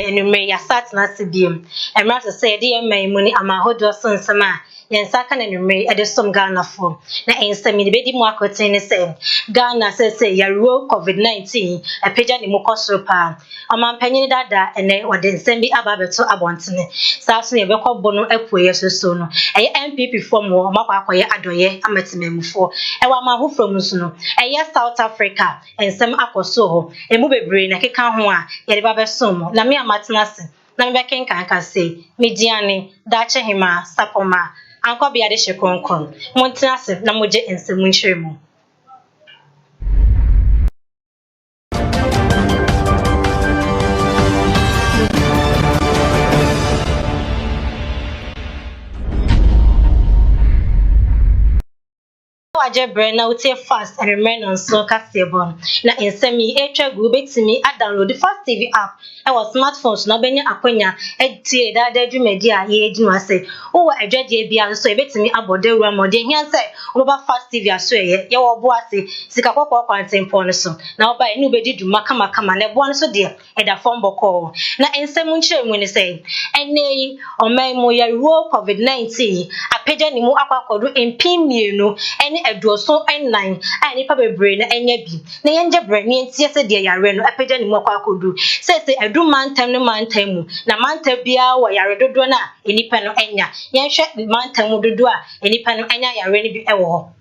enume ya start na sibiem emra to say de maimuni amahodo sonsama yensaka na enume e de som Ghana for na ensemi de bedi mu akoten ne say Ghana say ya ro COVID-19 apeja ne mu kosoro pa amampanyin dada ene wode nsem bi aba beto abontene saso ne bekɔbɔ no apuye soso no eye MPP form wo makwa akoye adoye amatememufo ewa mahofro mu so no eye South Africa ensem akoso ho emu bebre na keka ho a yede ba besom na me amatenase na me bekenkan ka say mediane dache hima sapoma ankobia de hyekonkon montenase na moje ensem nhyeremu. Wajebre na utie fast and remain on so kasebon na ensemi etwa gu betimi download the Fast TV app e was smartphones na benya akonya etie dada dwumadi a ye edinu ase wo adwade bia so ebetimi aboderu amode hian se oba Fast TV aso ye wo bo ase sika kokko kwantempo no so na oba enu bedi duma kama na ebo no so de eda form boko na ensemu nkyeremu ni se enei omaimu ya ro COVID-19 apeja ni mu akwakodu empimienu ene eduoso ennan a nipa bebre na enya bi na yenje bre ne entie se de yare no apeja ni mu akwakodu se edu mantam no mantam mu na mantam bia wo yare dodo na enipa no enya yenhwe mantam dodo a enipa no enya yare ni bi ewo ho.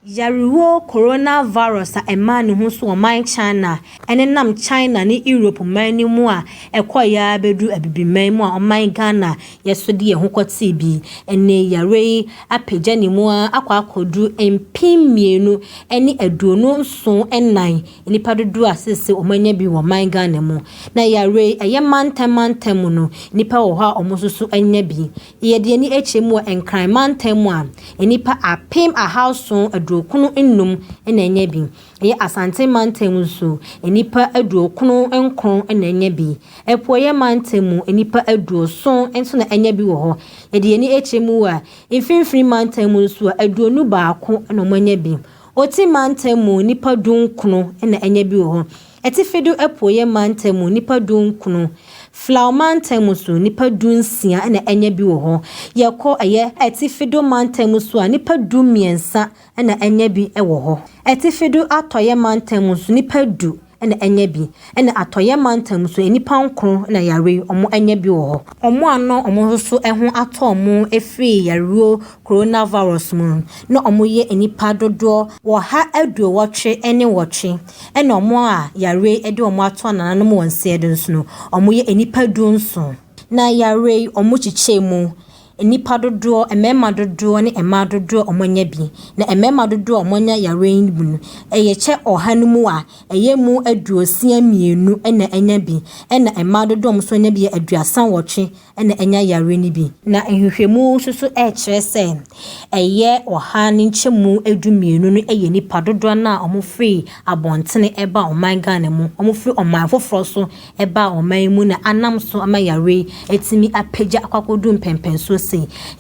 Yaruwo coronavirus a emanu ho so oman China ene nam China ni Europe man ni mu a ekoya bedu abibiman mu a oman Ghana yeso de ho kwoti bi ene yare apeja ni mu a akwakodu empimienu ene aduonu nso ennan nipa dodo asese omanya bi wo man Ghana mu na yare eye mantam no nipa wo ha omosusu anya bi ye de ni echemu enkran mantam a nipa apem a house adukunu ennum ena enya bi eye asante mantam so enipa adukunu enkron ena enya bi epoye mantam enipa aduoson enso na enya bi wo ho ye de ni echemu a mfinfiri mantam so aduonu baako ena omanya bi oti mantam nipa dunkunu ena enya bi wo ho etifedu epoye mantam nipa dunkunu Flower mantam so nipa dunsia na enya bi wo ho yekọ eye etifedo mantam so nipa dumiensa na enya bi wo ho etifedo atoye mantam so nipa du na enya bi na atoye mantam so nipa nkron na yare omo enya bi wo ho omo ano omo so eho ato omo efiri yaruo coronavirus mu na omo ye nipa dodo wo ha aduo wotwe ene wotwe na omo a yare ede omo ato anana mo wonse ede nso no omo ye nipa du nso na yare omo chichemu nipa dodo emema dodo ne ema dodo omonya bi na emema dodo omonya yare nbu eye che ohanumu a eye mu aduosia mienu na enya bi na ema dodo omso nya bi aduasan wotwe na enya yare ni bi na ehwehwemu susu kire se eye ohane nchemu edumienu no eye nipa dodo na omofri abontene eba oman Ghana mu omofri oman foforo so eba oman mu na anam so ama yare etimi apeja akwakodu mpempenso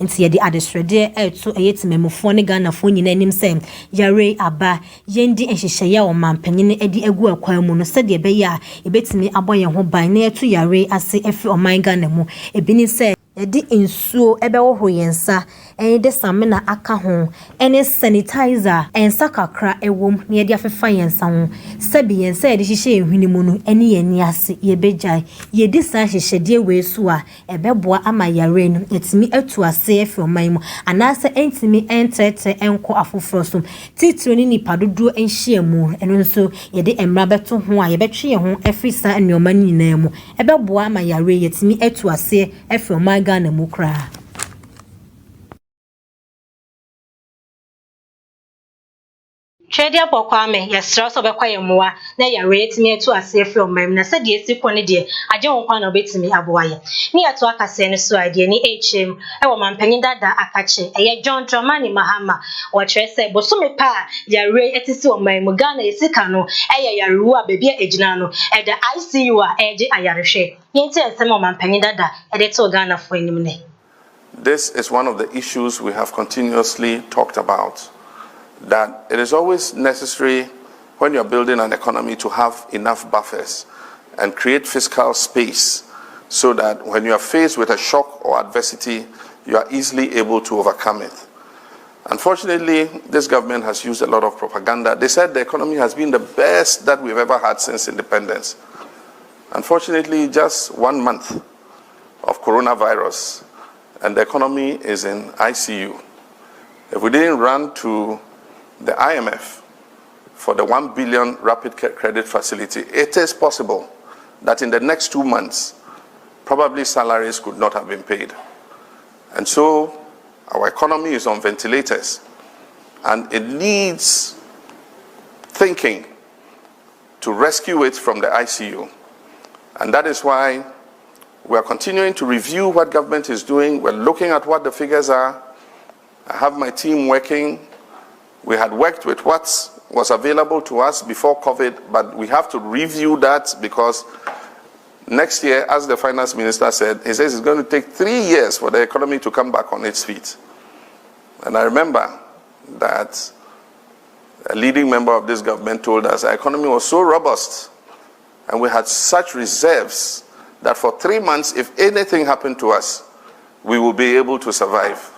nti yedi adesrede eto eyetimemufo ne Ghana fo nyina nim se yare aba yendi enhyehyeye o mampanyine edi egu akwan mu no sede be ya ebetimi aboye ho ban na eto yare ase efi o man Ghana mu ebini se yedi ensuo ebewo ho yensa de samina aka ho ene sanitizer ensa kakra ewom na yedi afefa yensa ho sabi yensa yedi hyehye ehwini mu no ene yeni ase yebejai yedi sa hyehyede we so a ebeboa ama yare no etimi atu ase efi oman mu anase entimi entete enko afoforo so titiro ni nipa dodo enhye mu eno nso yedi emra beto ho a yebetwe ye ho efi sa enyoma nyina mu ebeboa ama yare yetimi atu ase efi oman Ghana mu kra. Tradia Bokwame, yes, also be quiet more, na ya rate me to a safe from mem, na said yes, one dear, I don't want to bet me a boy. Near to a send so idea, ni HM, I want man penny that akache, a John Dramani Mahama, or Tresse, Bosume pa, ya ray at his own my Mugana is Sikano, a Yarua baby ejinano, at the ICU are edge a yarishe. Yente some man penny that at it's Ghana for him. This is one of the issues we have continuously talked about. That it is always necessary when you're building an economy to have enough buffers and create fiscal space so that when you are faced with a shock or adversity, you are easily able to overcome it. Unfortunately, this government has used a lot of propaganda. They said the economy has been the best that we've ever had since independence. Unfortunately, just 1 month of coronavirus, and the economy is in ICU. If we didn't run to the IMF for the 1 billion rapid credit facility, it is possible that in the next 2 months, probably salaries could not have been paid. And so our economy is on ventilators, and it needs thinking to rescue it from the ICU. And that is why we are continuing to review what government is doing. We're looking at what the figures are. I have my team working. We had worked with what was available to us before COVID, but we have to review that because next year, as the finance minister said, he says it's going to take 3 years for the economy to come back on its feet. And I remember that a leading member of this government told us our economy was so robust and we had such reserves that for 3 months, if anything happened to us, we will be able to survive.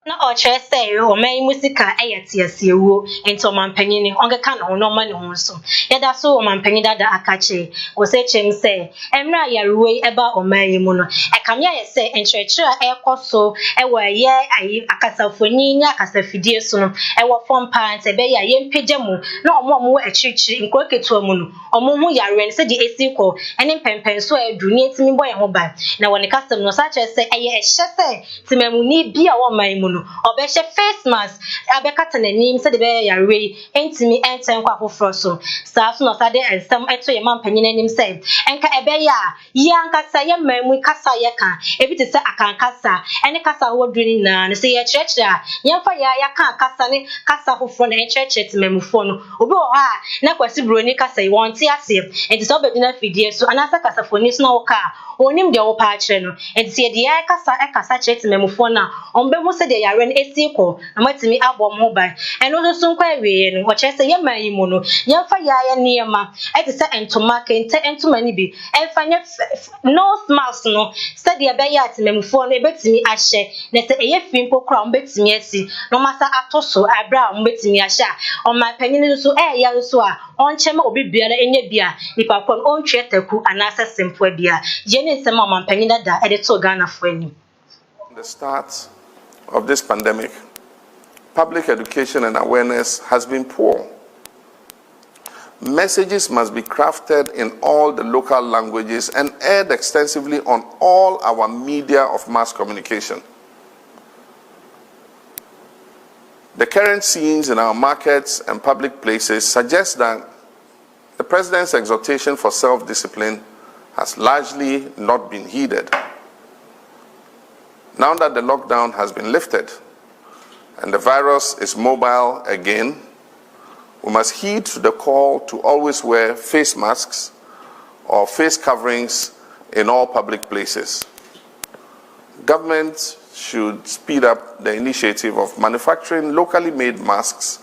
Na ọchẹ sẹ ọmọ musika ẹyẹ tiẹsẹ ewu nti ọmọmpanyin ni ọnkeka na ọno ọma ne ho so yẹda so ọmọmpanyin dada akache wọsẹ kyem sẹ emra yaruwe eba ọman yi mu no ekame ayẹ sẹ nkyerɛkyerɛ ɛkɔ so ɛwɔ ɛyɛ ayi akasafoni nya akasafidie so no ɛwɔ fam pa nti ɛbɛyɛ a yɛmpagya mu na ɔmo wɔ akyirikyiri nkuro ketewa mu no ɔmo ho yareɛ no sɛ de esi kɔ ɛne mpɛmpɛn so ɛdu ne etimi bɔ yɛn ho ban na wɔ ne kasɛm no sa kyerɛ sɛ ɛyɛ ɛhyɛ sɛ timamuni bi a wɔ ɔman yi mu no obeshe face mask abekata nanim se de be yare entimi enten kwa afoforo so saaso no sade ensem eto ye mampanyin anim se enka ebe ya yankasa ye mamu kasa ye kan ebi te se akankasa ene kasa ho duni na ne se ye kyerɛkyerɛ a yemfa ya kan kasa ne kasa afoforo na kyerɛkyerɛ timamufo no obi wo ha na kwasi broni kasa yi wonte ase enti so obedina fidie so anasa kasafoni so na wo ka onim de wo pa kyerɛ no enti se de ya kasa kyerɛ timamufo na ombehu se de yare esiko na matimi abom ho ban eno so so nkwa awie no ho kyerɛ sɛ yɛman yi mu no yɛmfa yaaya niema ɛte sɛ entoma kente entoma ni bi ɛmfa nyɛ nose mask no sɛ de ɛbɛyɛ atemamufo no ebetimi ahyɛ na sɛ ɛyɛ fimpo kora ombetimi asi no masa ato so abra ombetimi ahyɛ ɔman panyin so ɛyɛ so a ɔnkyɛm obi biara enye bia nipa kɔ no ɔntwe taku anasa sempo bia yɛne nsɛm ɔman panyin dada ɛde to Ghana fo anim. The start of this pandemic, public education and awareness has been poor. Messages must be crafted in all the local languages and aired extensively on all our media of mass communication. The current scenes in our markets and public places suggest that the President's exhortation for self-discipline has largely not been heeded. Now that the lockdown has been lifted and the virus is mobile again, we must heed to the call to always wear face masks or face coverings in all public places. Government should speed up the initiative of manufacturing locally made masks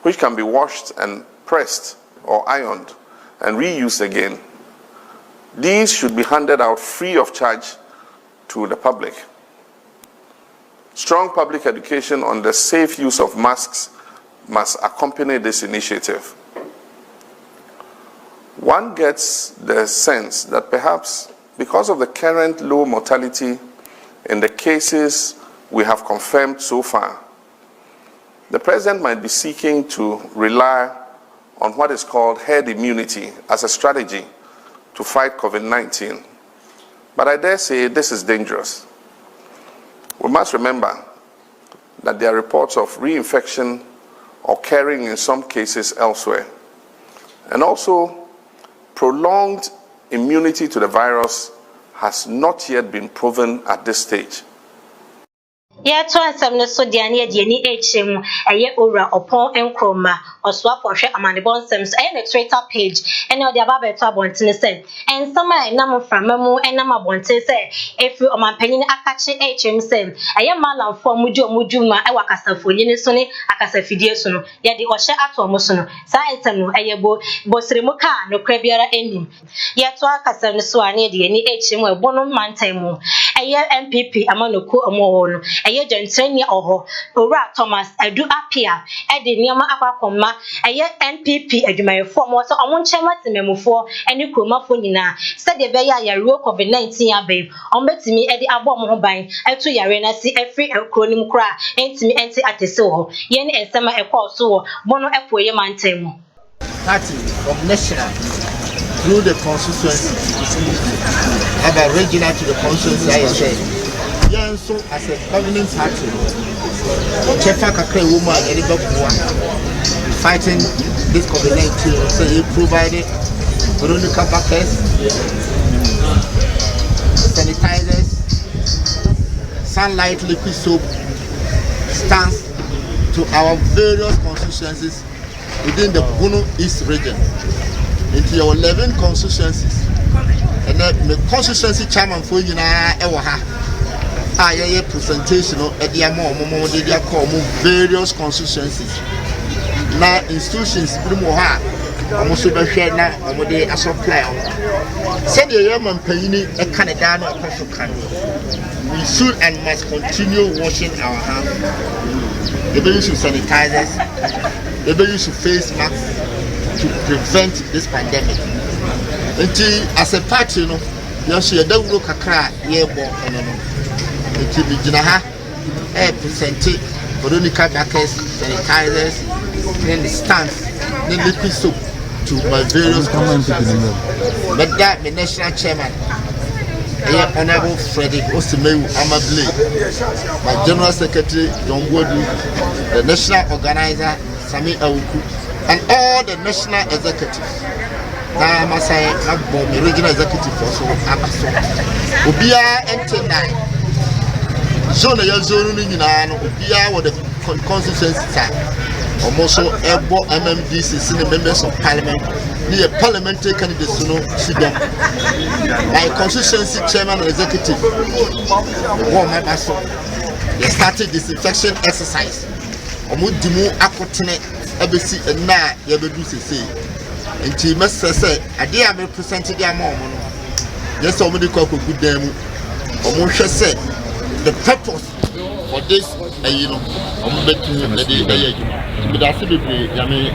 which can be washed and pressed or ironed and reused again. These should be handed out free of charge to the public. Strong public education on the safe use of masks must accompany this initiative. One gets the sense that perhaps because of the current low mortality in the cases we have confirmed so far, the President might be seeking to rely on what is called herd immunity as a strategy to fight COVID-19. But I dare say this is dangerous. We must remember that there are reports of reinfection occurring in some cases elsewhere. And also, prolonged immunity to the virus has not yet been proven at this stage. Yeah, to answer no so dear near the HM, a year ora upon and chroma, or swap or share among the bonsems, and a Twitter page, and all the above to a bontin said. And some I number from Mamu and Nama bontin say, if you are my penny Akachi HM send, I am Malam for Mujuma, I work as a for Unisoni, Akasa Fidiasono, yet the Osha Atomosono, Science and Ayabo, Bosremoka, no Crebiara ending. Yet to Akasa Swani, the HM, where Bonum Mantemo, a year MPP, Amanoku Amono. Aye Jensen oho ora Thomas adu apia e de niam akwakoma aye NPP adwumayefo mo so omon chema tememufo ene kromafo nyina se de be ya yaro COVID-19 abe ombetimi e de abo mo ho ban eto yare na si efri kronim kra entimi enti atese ho ye ne ensema ekọ so bono epoye mantemu party from national through the constituency about regional to the constituency I said. Yeah, so as a governing party, Chefa Kakre woman, fighting this COVID-19, so he provided Veronica buckets, sanitizers, sunlight liquid soap, stands to our various constituencies within the Bono East region. Into your 11 constituencies, and then the constituency chairman for you now, a presentation at the amount they call various constituencies. Now institutions almost share now they are supply. Send the German penny a Canada we should and must continue washing our hands. The use of sanitizers, the use of face masks to prevent this pandemic. Until as a party, you see a double kakra yearborn. Jinaha, presented Veronica buckets, sanitizers, then the stands, then liquid soap to my various constituencies. But that the national chairman, Honorable Frederick Osimeu Amable, my general secretary John Wodu, the national organizer Sami Awuku, and all the national executives. Now I say, the regional executive also Abaso. Ubia and Zone ya zone ni nyina no obia wo the constituency side almost ebo MMDC senior members of parliament ni parliamentary candidates no sidom like constituency chairman and executive wo ma baso they started disinfection exercise omudimu akotene abesi na ya bedu sese enti mesese ade a me present dey am omo no yes omudi kwa kogu dan mu omo hwe se the purpose for this, you know, I'm betting the day. But that's the way I mean,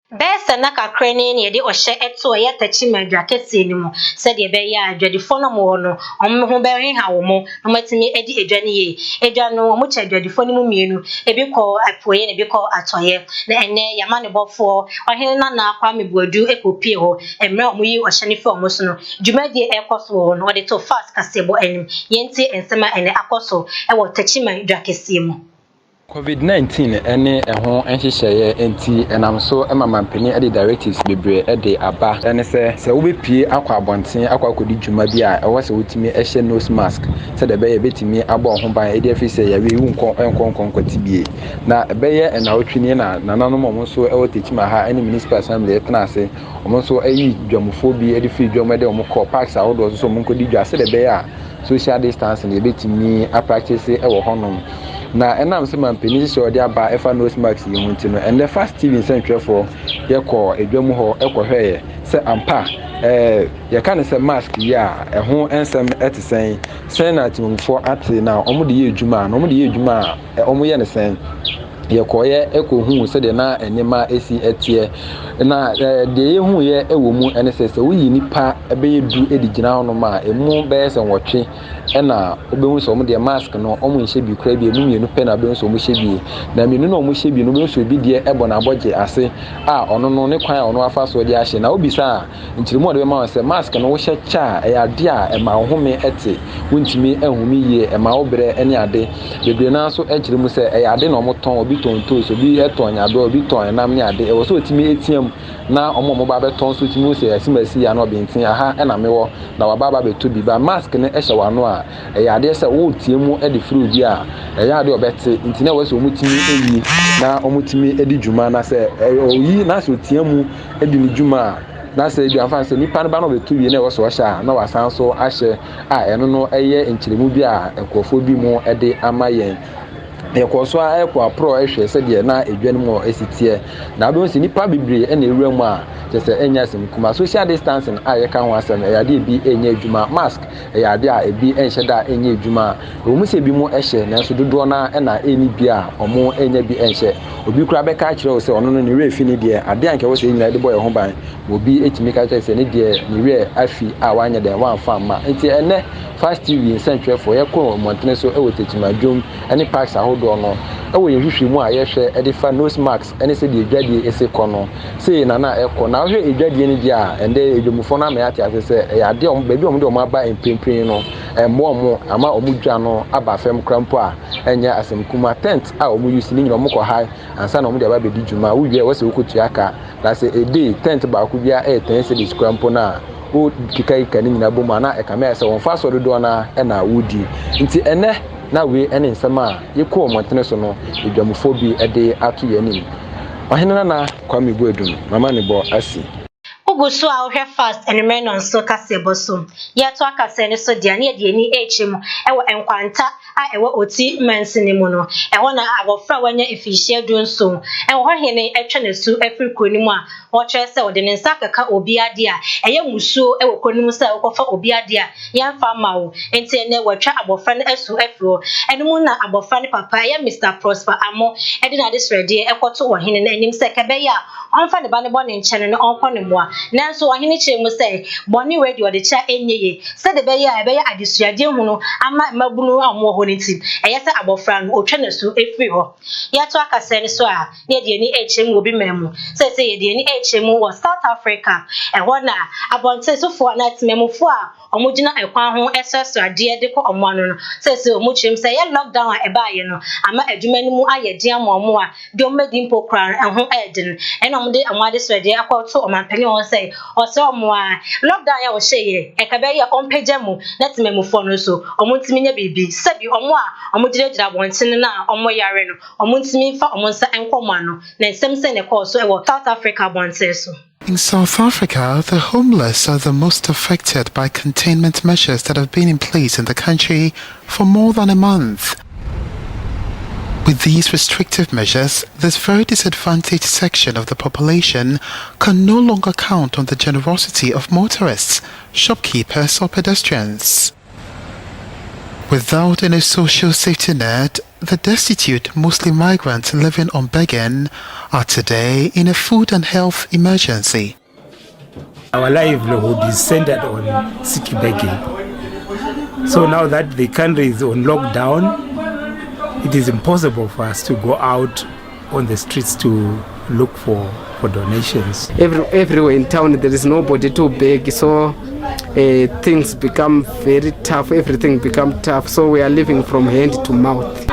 Besa na kakra ne ye de ohye eto ye tachi madwa kese ni mo se de be ya adwadifo no mo no omho be hwe ha wo mo no matimi edi edwane ye edwa no mo cha adwadifo ni mo mienu ebi ko apoye ne bi ko atoye na ene yama ne bofo ohene na akwa mebuadu ekopie ho emre omo yi ohye ne fe omo so no dwumadi ekoso no de to fast kasebo enim yenti ensema ene akoso e wo tachi madwa kese mo COVID-19 ene ehon enhyehyeye enti enam so emamampeni ade directives bebre ade aba ene se wo bepie akwa abonten akwa akodi dwuma bi a ewo se wotimi ehye nose mask se de be ye betimi abo ho ban ade afi se ya wi nkon kwatibie na be ye ena otwini na nananom mo so ewo techima ha ene municipal assembly etna ase mo so ayi dwamfo bi ade fi dwama de mo call parks awodo so mo nkodi dwa se de be ya social distancing ye betimi a practice ewo honom na enam se mampeni se odi aba efa nose mask yi hunti no ene fast TV sentwefo ye ko edwamu ho ekohweye se ampa ye kan se mask ya eho ensem etisen sen na timfo ate na omo de ye edwuma na omo de ye edwuma omo ye ne sen ye koye ekohu se de na enema esi etie na de ye hu ye ewo mu ene se wuyi nipa ebe ye du edigina hono ma emu be se nwotwe ena obehu so omo de mask no omo nhye bi kra bi emu mienu pe na obehu so omo hye bi na mienu no omo hye bi no obehu so bi de ebo na aboje ase ono no ne kwan ono afa so de ahye na obisa ntirimo de be ma se mask no wo hye cha e ade a e ma home ete wontimi ehumi ye e ma obre ene ade bebre na so enchiremu se e ade na omo ton obi tonto so bi etonya do bi ton nam ne ade e wo so otimi etiam na omo ba beton so timi se asimasi ya no bentin aha e na mewo na waba beto bi ba mask ne ehye wano a e ya ade se wo tiemu e de firi bi a e ya ade obete ntina wo se omutimi eyi na omutimi edi djuma na se oyi na se otiemu edi ni djuma na se bi anfa se nipa no ba no beto wie na wo so hya na wasan so ahye a eno no eye nkyiremu bi a ekofo bi mu ede amayen ekoso a ekwa pro ehwe se de na edwan mu esitie na do si nipa bibre e na ewura mu a se enya sem kuma social distancing a ye ka ho asem e yade bi enya adwuma mask e yade a ebi enhye da enya adwuma o mu se bi mu ehye na so dodo na e na eni bi a omo enya bi enhye obi kura be ka kire o se ono no ne refi ni de ade anke wo se nyina de boy ho ban obi etimi ka kire se ne de ne re afi a wanya de wan fa ma enti ene fast tv in central for ye ko montene so e wotetima dwom ene parks ahodo no e wo ye hwehwe mu a ye hwe e de fa nose mask ene se de edwadie ese kono se na na e ko na hwe edwadie ni dia ende edwomfo na me ate ase se e ade om ba bi om de om aba empempren no mo mo ama om dwa no aba fam krampo a enya asem kuma tent a om use ni nyina om ko high ansa na om de aba be di dwuma wo wie wo se wo kotu aka na se e dey tent ba ko bia e ten se di krampo na o kikai kani nyina boma na e kama se won fa so dodo na e na wudi nti ene na we ene nsema yeko montene so no edwamfo bi e de ato yanim ohene na kwame buedum mama ne bo asi Ugusu a ohwe fast and remain on so kasebo so yeto akase ne so dia ne de ni echemu ewo enkwanta a ewo oti mansini mu no ewo na abofra wanya efihia dunso ewo hene etwe ne su afrikoni mu a wo kyerese wo de ne nsa kaka obi ade a eye musuo ewo koni mu sa wo fa obi ade a yemfa mawo enti ene watwa abofra ne asu afro ene mu na abofra ne papa ya Mr Prosper Amo ede na this ready ekoto wo hene na anim se kebe ya onfa ne ba ne bo ne nkyene ne onko ne mo a nanso ohene kire mu say boni we de ode cha enyeye se de be ya adesuade hu no ama mabunu amo ho ne tim eye se abofra no otwa na su efiri ho ya to akase ne so a ne de ni echemu obi memu se ye de ni echemu wo South Africa ho na abonte so fo na timemufo a omugina ekwan ho esasuade de ko omano no se omuchim se ye lockdown a eba ye no ama adwuma ni mu aye de amomo a de omedi mpo kran ho edin ena omde amade swede akwato omanpani ho se oso mo a lockdown ya wo sheye ekabe ye ompejemu na timemufo no so omuntimi nya bibi sabi omo a omugirejira bontin na omo yare no omuntimi fa omonsa enkomo ano na nsem se ne call so e wo South Africa bontin so. In South Africa, the homeless are the most affected by containment measures that have been in place in the country for more than a month. With these restrictive measures, this very disadvantaged section of the population can no longer count on the generosity of motorists, shopkeepers or pedestrians. Without any social safety net, the destitute, mostly migrants living on begging, are today in a food and health emergency. Our livelihood is centered on city begging. So now that the country is on lockdown, it is impossible for us to go out on the streets to look for donations. Everywhere in town there is nobody to beg, so things become very tough, everything become tough, so we are living from hand to mouth.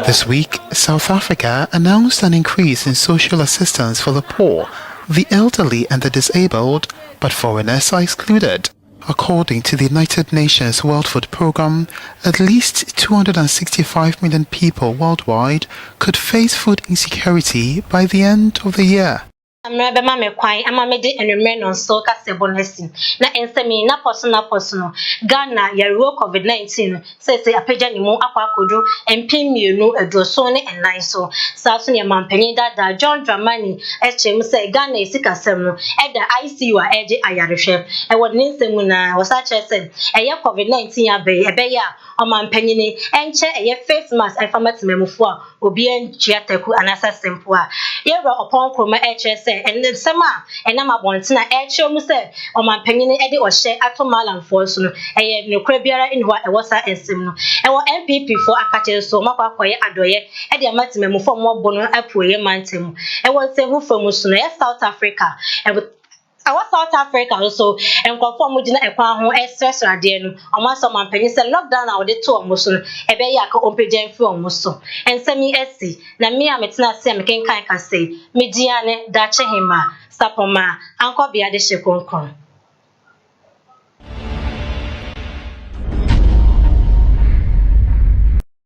This week, South Africa announced an increase in social assistance for the poor, the elderly and the disabled, but foreigners are excluded. According to the United Nations World Food Programme, at least 265 million people worldwide could face food insecurity by the end of the year. Amra be ma me kwan ama me de enwemre no so kasebo nasin na ensemi na personal Ghana yaro COVID-19 say apeja ni mu akwa kodu empem mienu adoso ne ennan so saso ne mampanyin dada John Dramani echem say Ghana esikasem no eda ICU a eje ayarehwe e wodne nsemu na wosache say eye COVID-19 abe ya o mampanyin ni enche eye face mask informatememufo a obi enchiataku anasa sempo a yero opon kroma eche and the summer and I'm a bontina echo say or my penny eddy or share atomalan force no a no crabiara in what I was at and sim no MPP for a catcher so mapa quiet adoye at the maximum for more bono apoye mantim. I was a who from South Africa and with Our South Africa also and conform with the Equan express radian, or master man penny said lockdown out the 2 musun, a bayaka open film muso, and semi essi, na me a metina sem can say, Mediane, Dacha hima, Sapoma, Uncle Biade Shekon.